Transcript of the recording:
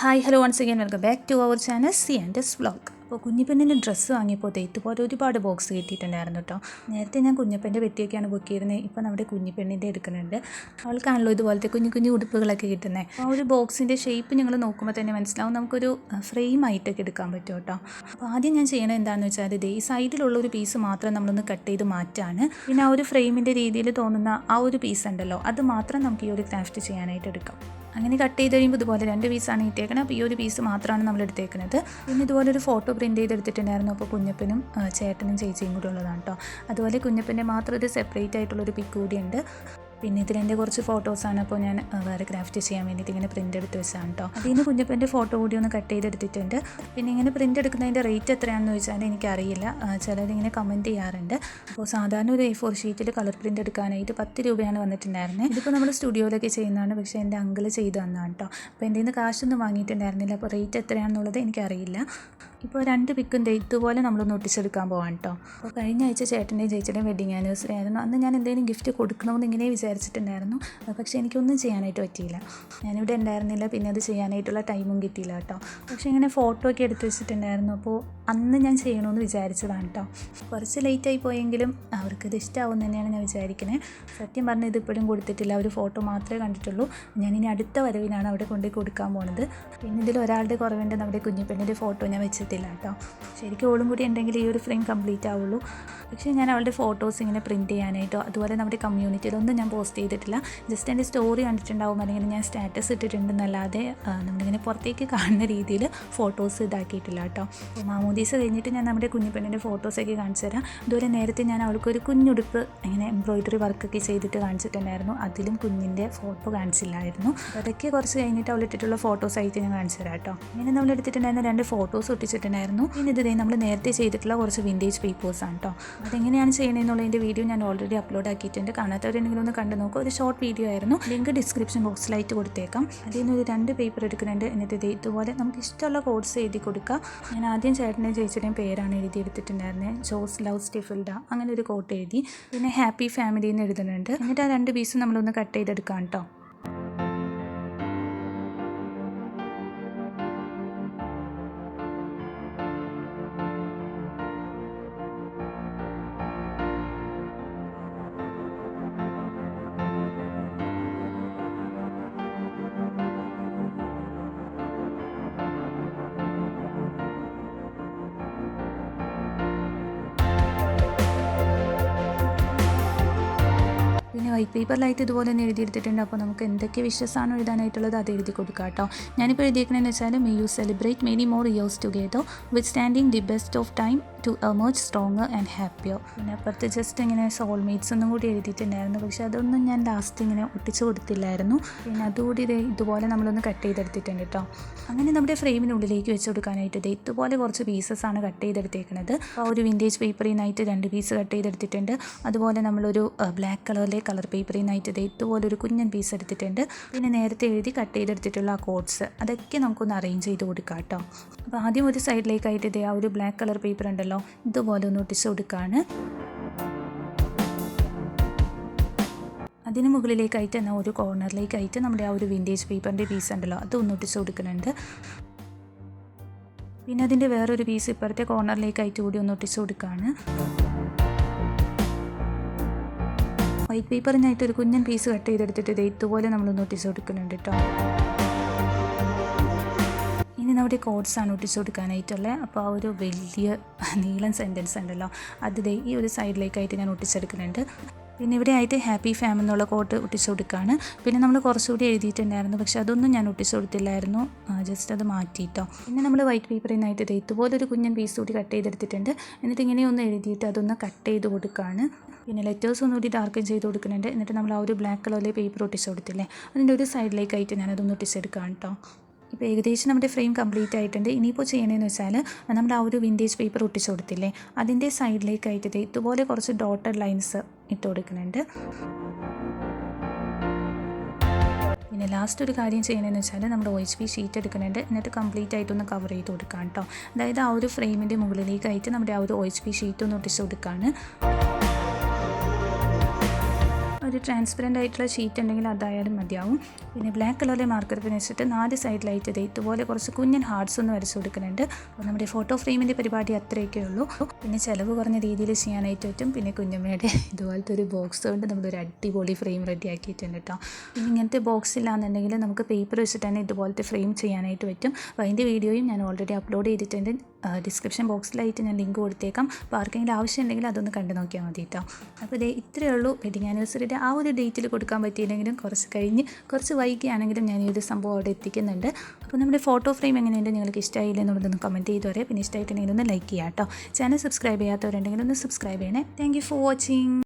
Hi hello once again welcome back to our channel c&svlog. അപ്പോൾ കുഞ്ഞിപ്പെണ്ണിൻ്റെ dress വാങ്ങിയപ്പോൾ ഇതുപോലെ ഒരുപാട് box കിട്ടിയിട്ടുണ്ടായിരുന്നു കേട്ടോ. നേരത്തെ ഞാൻ കുഞ്ഞിപ്പെണ്ണിൻ്റെ പെട്ടിയൊക്കെയാണ് ബുക്ക് ചെയ്തിരുന്നത്. ഇപ്പോൾ നമ്മുടെ കുഞ്ഞിപ്പെണ്ണിൻ്റെ എടുക്കുന്നുണ്ട്. അവൾക്കാണല്ലോ ഇതുപോലത്തെ കുഞ്ഞു കുഞ്ഞു ഉടുപ്പുകളൊക്കെ കിട്ടുന്നത്. ആ ഒരു ബോക്സിൻ്റെ ഷേപ്പ് നിങ്ങൾ നോക്കുമ്പോൾ തന്നെ മനസ്സിലാവും, നമുക്കൊരു ഫ്രെയിം ആയിട്ടൊക്കെ എടുക്കാൻ പറ്റും കേട്ടോ. അപ്പോൾ ആദ്യം ഞാൻ ചെയ്യണത് എന്താണെന്ന് വെച്ചാൽ ഈ സൈഡിലുള്ള ഒരു പീസ് മാത്രം നമ്മളൊന്ന് കട്ട് ചെയ്ത് മാറ്റാണ്. പിന്നെ ആ ഒരു ഫ്രെയിമിൻ്റെ രീതിയിൽ തോന്നുന്ന ആ ഒരു പീസ് ഉണ്ടല്ലോ, അത് മാത്രം നമുക്ക് ഈ ഒരു ക്രാഫ്റ്റ് ചെയ്യാനായിട്ട് എടുക്കാം. അങ്ങനെ കട്ട് ചെയ്ത് കഴിയുമ്പോൾ ഇതുപോലെ 2 പീസാണ് ഇട്ടേക്കുന്നത്. അപ്പോൾ ഈ ഒരു പീസ് മാത്രമാണ് നമ്മൾ എടുത്തേക്കുന്നത്. പിന്നെ ഇതുപോലെ ഒരു ഫോട്ടോ പ്രിൻറ്റ് ചെയ്തെടുത്തിട്ടുണ്ടായിരുന്നു. അപ്പോൾ കുഞ്ഞപ്പനും ചേട്ടനും ചേച്ചിയും കൂടി ഉള്ളതാണ് കേട്ടോ. അതുപോലെ കുഞ്ഞപ്പൻ്റെ മാത്രം ഒരു സെപ്പറേറ്റ് ആയിട്ടുള്ളൊരു പിക്ക് കൂടിയുണ്ട്. പിന്നെ ഇതിലെൻ്റെ കുറച്ച് ഫോട്ടോസാണ്. അപ്പോൾ ഞാൻ വേറെ ക്രാഫ്റ്റ് ചെയ്യാൻ വേണ്ടിയിട്ട് ഇങ്ങനെ പ്രിൻ്റ് എടുത്ത് വെച്ചാണ് കേട്ടോ. അതിന് കുഞ്ഞപ്പൻ്റെ ഫോട്ടോ കൂടി ഒന്ന് കട്ട് ചെയ്തെടുത്തിട്ടുണ്ട്. പിന്നെ ഇങ്ങനെ പ്രിൻ്റ് എടുക്കുന്നതിൻ്റെ റേറ്റ് എത്രയാണെന്ന് ചോദിച്ചാൽ എനിക്കറിയില്ല. ചിലരിങ്ങനെ കമൻറ്റ് ചെയ്യാറുണ്ട്. അപ്പോൾ സാധാരണ ഒരു A4 ഷീറ്റിൽ കളർ പ്രിൻ്റ് എടുക്കാനായിട്ട് 10 രൂപയാണ് വന്നിട്ടുണ്ടായിരുന്നത്. ഇതിപ്പോൾ നമ്മൾ സ്റ്റുഡിയോയിലൊക്കെ ചെയ്യുന്നതാണ്, പക്ഷേ എൻ്റെ അങ്കിൾ ചെയ്ത് തന്നതാണ് കേട്ടോ. അപ്പോൾ എൻ്റെ നിന്ന് കാശൊന്നും വാങ്ങിയിട്ടുണ്ടായിരുന്നില്ല. അപ്പോൾ റേറ്റ് എത്രയാണെന്നുള്ളത് എനിക്കറിയില്ല. ഇപ്പോൾ 2 പിക്കും ഇതുപോലെ നമ്മളൊന്ന് ഒട്ടിച്ചെടുക്കാൻ പോകാം കേട്ടോ. അപ്പോൾ കഴിഞ്ഞ ആഴ്ച ചേട്ടൻ്റെയും ചേച്ചിയുടെയും വെഡിങ് ആനിവേഴ്സറി ആയിരുന്നു. അന്ന് ഞാൻ എന്തെങ്കിലും ഗിഫ്റ്റ് കൊടുക്കണമെന്ന് ഇങ്ങനെ വിചാരിച്ചിട്ടുണ്ടായിരുന്നു. പക്ഷേ എനിക്കൊന്നും ചെയ്യാനായിട്ട് പറ്റിയില്ല. ഞാനിവിടെ ഉണ്ടായിരുന്നില്ല. പിന്നെ അത് ചെയ്യാനായിട്ടുള്ള ടൈമും കിട്ടിയില്ല കേട്ടോ. പക്ഷേ ഇങ്ങനെ ഫോട്ടോ ഒക്കെ എടുത്ത് വെച്ചിട്ടുണ്ടായിരുന്നു. അപ്പോൾ അന്ന് ഞാൻ ചെയ്യണമെന്ന് വിചാരിച്ചതാണ് കേട്ടോ. കുറച്ച് ലേറ്റായി പോയെങ്കിലും അവർക്കത് ഇഷ്ടമാവും തന്നെയാണ് ഞാൻ വിചാരിക്കുന്നത്. സത്യം പറഞ്ഞാൽ ഇതിപ്പോഴും കൊടുത്തിട്ടില്ല. ഒരു ഫോട്ടോ മാത്രമേ കണ്ടിട്ടുള്ളൂ. ഞാനിനി അടുത്ത വരവിനാണ് അവിടെ കൊണ്ടുപോയി കൊടുക്കാൻ പോകുന്നത്. പിന്നെ ഇതിൽ ഒരാളുടെ കുറവുണ്ട്, നമ്മുടെ കുഞ്ഞിപ്പെണ്ണിൻ്റെ ഫോട്ടോ ഞാൻ വെച്ചിട്ടില്ല കേട്ടോ. ശരിക്കും ഓളും കൂടി ഉണ്ടെങ്കിൽ ഈ ഒരു ഫ്രെയിം കംപ്ലീറ്റ് ആവുള്ളൂ. പക്ഷേ ഞാൻ അവളുടെ ഫോട്ടോസ് ഇങ്ങനെ പ്രിൻറ്റ് ചെയ്യാനായിട്ടോ അതുപോലെ നമ്മുടെ കമ്മ്യൂണിറ്റിയിലൊന്നും ഞാൻ പോസ്റ്റ് ചെയ്തിട്ടില്ല. ജസ്റ്റ് എൻ്റെ സ്റ്റോറി കണ്ടിട്ടുണ്ടാവും, അല്ലെങ്കിൽ ഞാൻ സ്റ്റാറ്റസ് ഇട്ടിട്ടുണ്ടെന്നല്ലാതെ നമ്മളിങ്ങനെ പുറത്തേക്ക് കാണുന്ന രീതിയിൽ ഫോട്ടോസ് ഇതാക്കിയിട്ടില്ല കേട്ടോ. അപ്പോൾ മാമോദീസ കഴിഞ്ഞിട്ട് ഞാൻ നമ്മുടെ കുഞ്ഞിപ്പെണ്ണിൻ്റെ ഫോട്ടോസൊക്കെ കാണിച്ചു തരാം. അതുപോലെ നേരത്തെ ഞാൻ അവൾക്കൊരു കുഞ്ഞുടുപ്പ് ഇങ്ങനെ എംബ്രോയിഡറി വർക്കൊക്കെ ചെയ്തിട്ട് കാണിച്ചിട്ടുണ്ടായിരുന്നു. അതിലും കുഞ്ഞിൻ്റെ ഫോട്ടോ കാണിച്ചില്ലായിരുന്നു. അതൊക്കെ കുറച്ച് കഴിഞ്ഞിട്ട് അവളിട്ടിട്ടുള്ള ഫോട്ടോസ് ആയിട്ട് ഞാൻ കാണിച്ചു തരാം കേട്ടോ. ഇങ്ങനെ നമ്മൾ എടുത്തിട്ടുണ്ടായിരുന്ന 2 ഫോട്ടോസ് ഒട്ടിച്ചിട്ടുണ്ടായിരുന്നു. പിന്നെ ഇത് നമ്മൾ നേരത്തെ ചെയ്തിട്ടുള്ള കുറച്ച് വിൻറ്റേജ് പേപ്പേഴ്സാണ് കേട്ടോ. അതെങ്ങനെയാണ് ചെയ്യണമെന്നുള്ളതിൻ്റെ വീഡിയോ ഞാൻ ഓൾറെഡി അപ്ലോഡ് ആക്കിയിട്ടുണ്ട്. കാണാത്തവരുണ്ടെങ്കിലും ഒന്ന് കണ്ടു നോക്കുക. ഒരു ഷോർട്ട് വീഡിയോ ആയിരുന്നു. ലിങ്ക് ഡിസ്ക്രിപ്ഷൻ ബോക്സിലായിട്ട് കൊടുത്തേക്കാം. അതിൽ നിന്ന് ഒരു 2 പേപ്പർ എടുക്കുന്നുണ്ട്. എന്നിട്ട് ഇതുപോലെ നമുക്ക് ഇഷ്ടമുള്ള കോഡ്സ് എഴുതി കൊടുക്കുക. ഞാൻ ആദ്യം ചേട്ടൻ്റെയും ചേച്ചിയുടെയും പേരാണ് എഴുതിയെടുത്തിട്ടുണ്ടായിരുന്നത്. ജോസ് ലവ് സ്റ്റെഫിൽഡ അങ്ങനെ ഒരു കോട്ട് എഴുതി. പിന്നെ ഹാപ്പി ഫാമിലി എന്ന് എഴുതുന്നുണ്ട്. എന്നിട്ട് ആ 2 പീസ് നമ്മളൊന്ന് കട്ട് ചെയ്തെടുക്കാം കേട്ടോ. പിന്നെ വൈറ്റ് പേപ്പറിലായിട്ട് ഇതുപോലെ തന്നെ എഴുതിയെടുത്തിട്ടുണ്ട്. അപ്പോൾ നമുക്ക് എന്തൊക്കെ വിഷസാണോ എഴുതാനായിട്ടുള്ളത് അത് എഴുതി കൊടുക്കാം കേട്ടോ. ഞാനിപ്പോൾ എഴുതിയിരിക്കണമെന്ന് വെച്ചാൽ may you celebrate many more years together with standing the best of time to emerge stronger and happier. പിന്നെ അപ്പുറത്ത് ജസ്റ്റ് ഇങ്ങനെ സോൾമേറ്റ്സ് ഒന്നും കൂടി എഴുതിയിട്ടുണ്ടായിരുന്നു. പക്ഷേ അതൊന്നും ഞാൻ ലാസ്റ്റ് ഇങ്ങനെ ഒട്ടിച്ച് കൊടുത്തില്ലായിരുന്നു. പിന്നെ അതുകൂടി ഇതുപോലെ നമ്മളൊന്ന് കട്ട് ചെയ്തെടുത്തിട്ടുണ്ട് കേട്ടോ. അങ്ങനെ നമ്മുടെ ഫ്രെയിമിനുള്ളിലേക്ക് വെച്ച് കൊടുക്കാനായിട്ട് ഇതുപോലെ കുറച്ച് പീസസ് ആണ് കട്ട് ചെയ്തെടുത്തേക്കുന്നത്. ആ ഒരു വിൻറ്റേജ് പേപ്പറിൽ നിന്നായിട്ട് 2 പീസ് കട്ട് ചെയ്തെടുത്തിട്ടുണ്ട്. അതുപോലെ നമ്മളൊരു ബ്ലാക്ക് കളറിലെ കളർ പേപ്പറിൽ നിന്നായിട്ട് ഇതുപോലെ ഒരു കുഞ്ഞൻ പീസ് എടുത്തിട്ടുണ്ട്. പിന്നെ നേരത്തെ എഴുതി കട്ട് ചെയ്തെടുത്തിട്ടുള്ള ആ കോഡ്സ് അതൊക്കെ നമുക്കൊന്ന് അറേഞ്ച് ചെയ്ത് കൊടുക്കാം കേട്ടോ. അപ്പോൾ ആദ്യം ഒരു സൈഡിലേക്കായിട്ട് ആ ഒരു ബ്ലാക്ക് കളർ പേപ്പർ ഉണ്ടല്ലോ, ഇതുപോലെ ഒന്ന് ഒട്ടിച്ച് കൊടുക്കുകയാണ്. അതിന് മുകളിലേക്കായിട്ട് തന്നെ ഒരു കോർണറിലേക്കായിട്ട് നമ്മുടെ ആ ഒരു വിൻറ്റേജ് പേപ്പറിൻ്റെ പീസ് ഉണ്ടല്ലോ അതൊന്ന് ഒട്ടിച്ച് കൊടുക്കുന്നുണ്ട്. പിന്നെ അതിൻ്റെ വേറൊരു പീസ് ഇപ്പുറത്തെ കോർണറിലേക്കായിട്ട് കൂടി ഒന്ന് ഒട്ടിച്ച് കൊടുക്കുകയാണ്. വൈറ്റ് പേപ്പറിനായിട്ട് ഒരു കുഞ്ഞൻ പീസ് കട്ട് ചെയ്തെടുത്തിട്ട് ഇതുപോലെ നമ്മളൊന്ന് ഒട്ടിച്ച് കൊടുക്കുന്നുണ്ട് കേട്ടോ. ഇനി നമ്മുടെ കോഡ്സാണ് ഒട്ടിച്ച് കൊടുക്കാനായിട്ടുള്ളത്. അപ്പോൾ ആ ഒരു വലിയ നീളൻ സെൻറ്റൻസ് ഉണ്ടല്ലോ അത് ഈ ഒരു സൈഡിലേക്കായിട്ട് ഞാൻ ഒട്ടിച്ചെടുക്കുന്നുണ്ട്. പിന്നെ ഇവിടെ ആയിട്ട് ഹാപ്പി ഫാം എന്നുള്ള കോട്ട് ഒട്ടിച്ച് കൊടുക്കുകയാണ്. പിന്നെ നമ്മൾ കുറച്ചുകൂടി എഴുതിയിട്ടുണ്ടായിരുന്നു, പക്ഷെ അതൊന്നും ഞാൻ ഒട്ടിച്ച് കൊടുത്തില്ലായിരുന്നു, ജസ്റ്റ് അത് മാറ്റിയിട്ടോ. പിന്നെ നമ്മൾ വൈറ്റ് പേപ്പറിൽ നിന്നായിട്ട് ഇതുപോലെ ഒരു കുഞ്ഞൻ പീസ് കൂടി കട്ട് ചെയ്തെടുത്തിട്ടുണ്ട്. എന്നിട്ട് ഇങ്ങനെയൊന്ന് എഴുതിയിട്ട് അതൊന്ന് കട്ട് ചെയ്ത് കൊടുക്കുകയാണ്. പിന്നെ ലെറ്റേഴ്സ് ഒന്നുകൂടി ഡാർക്കൻ ചെയ്ത് കൊടുക്കുന്നുണ്ട്. എന്നിട്ട് നമ്മൾ ആ ഒരു ബ്ലാക്ക് കളറിലെ പേപ്പർ ഒട്ടിച്ച് കൊടുത്തില്ലേ, അതിൻ്റെ ഒരു സൈഡിലേക്കായിട്ട് ഞാനതൊന്ന് ഒട്ടിച്ചെടുക്കുകയാണ് കേട്ടോ. ഇപ്പോൾ ഏകദേശം നമ്മുടെ ഫ്രെയിം കംപ്ലീറ്റ് ആയിട്ടുണ്ട്. ഇനിയിപ്പോൾ ചെയ്യണമെന്ന് വെച്ചാൽ നമ്മൾ ആ ഒരു വിൻറ്റേജ് പേപ്പർ ഒട്ടിച്ച് കൊടുത്തില്ലേ, അതിൻ്റെ സൈഡിലേക്കായിട്ട് ഇതുപോലെ കുറച്ച് ഡോട്ടഡ് ലൈൻസ് ഇട്ട് കൊടുക്കുന്നുണ്ട്. പിന്നെ ലാസ്റ്റ് ഒരു കാര്യം ചെയ്യണമെന്ന് വെച്ചാൽ നമ്മൾ OHP ഷീറ്റ് എടുക്കുന്നുണ്ട്. എന്നിട്ട് കംപ്ലീറ്റ് ആയിട്ടൊന്ന് കവർ ചെയ്ത് കൊടുക്കാം കേട്ടോ. അതായത് ആ ഒരു ഫ്രെയിമിൻ്റെ മുകളിലേക്കായിട്ട് നമ്മുടെ ആ ഒരു OHP ഷീറ്റ് ഒന്ന് ഒട്ടിച്ച് കൊടുക്കുകയാണ്. ഒരു ട്രാൻസ്പെറൻ്റ് ആയിട്ടുള്ള ഷീറ്റ് ഉണ്ടെങ്കിൽ അതായാലും മതിയാവും. പിന്നെ ബ്ലാക്ക് കളറിലെ മാർക്കർ പെൻ വെച്ചിട്ട് 4 സൈഡിലായിട്ട് ഇതുപോലെ കുറച്ച് കുഞ്ഞൻ ഹാർട്സ് ഒന്ന് വരച്ച് കൊടുക്കുന്നുണ്ട്. അപ്പോൾ നമ്മുടെ ഫോട്ടോ ഫ്രെയിമിൻ്റെ പരിപാടി അത്രയൊക്കെ ഉള്ളൂ. പിന്നെ ചിലവ് കുറഞ്ഞ രീതിയിൽ ചെയ്യാനായിട്ട് പറ്റും. പിന്നെ കുഞ്ഞമ്മയുടെ ഇതുപോലത്തെ ഒരു ബോക്സ് കൊണ്ട് നമ്മളൊരു അടിപൊളി ഫ്രെയിം റെഡി ആക്കിയിട്ടുണ്ട് കേട്ടോ. പിന്നെ ഇങ്ങനത്തെ ബോക്സ് ഇല്ലാന്നുണ്ടെങ്കിൽ നമുക്ക് പേപ്പർ വെച്ചിട്ട് തന്നെ ഇതുപോലത്തെ ഫ്രെയിം ചെയ്യാനായിട്ട് പറ്റും. അപ്പോൾ അതിൻ്റെ വീഡിയോയും ഞാൻ ഓൾറെഡി അപ്ലോഡ് ചെയ്തിട്ടുണ്ട്. ഡിസ്ക്രിപ്ഷൻ ബോക്സിലായിട്ട് ഞാൻ ലിങ്ക് കൊടുത്തേക്കാം. അപ്പോൾ ആർക്കെങ്കിലും ആവശ്യമുണ്ടെങ്കിൽ അതൊന്ന് കണ്ടു നോക്കിയാൽ മതി കേട്ടോ. അപ്പോൾ ഇത്രയേ ഉള്ളൂ. വെഡിങ് ആനിവേഴ്സറിയുടെ ആ ഒരു ഡേറ്റിൽ കൊടുക്കാൻ പറ്റിയില്ലെങ്കിലും കുറച്ച് വൈകിയാണെങ്കിലും ഞാൻ ഈ ഒരു സംഭവം അവിടെ എത്തിക്കുന്നുണ്ട്. അപ്പോൾ നമ്മുടെ ഫോട്ടോ ഫ്രെയിം എങ്ങനെയുണ്ട്, നിങ്ങൾക്ക് ഇഷ്ടമായില്ലേ എന്നുള്ളതൊന്ന് കമൻറ്റ് ചെയ്ത് പറയാം. പിന്നെ ഇഷ്ടമായിട്ടുണ്ടെങ്കിൽ ഒന്ന് ലൈക്ക് ചെയ്യാം കേട്ടോ. ചാനൽ സബ്സ്ക്രൈബ് ചെയ്യാത്തവരുണ്ടെങ്കിൽ ഒന്ന് സബ്സ്ക്രൈബ് ചെയ്യണേ. Thank you for watching.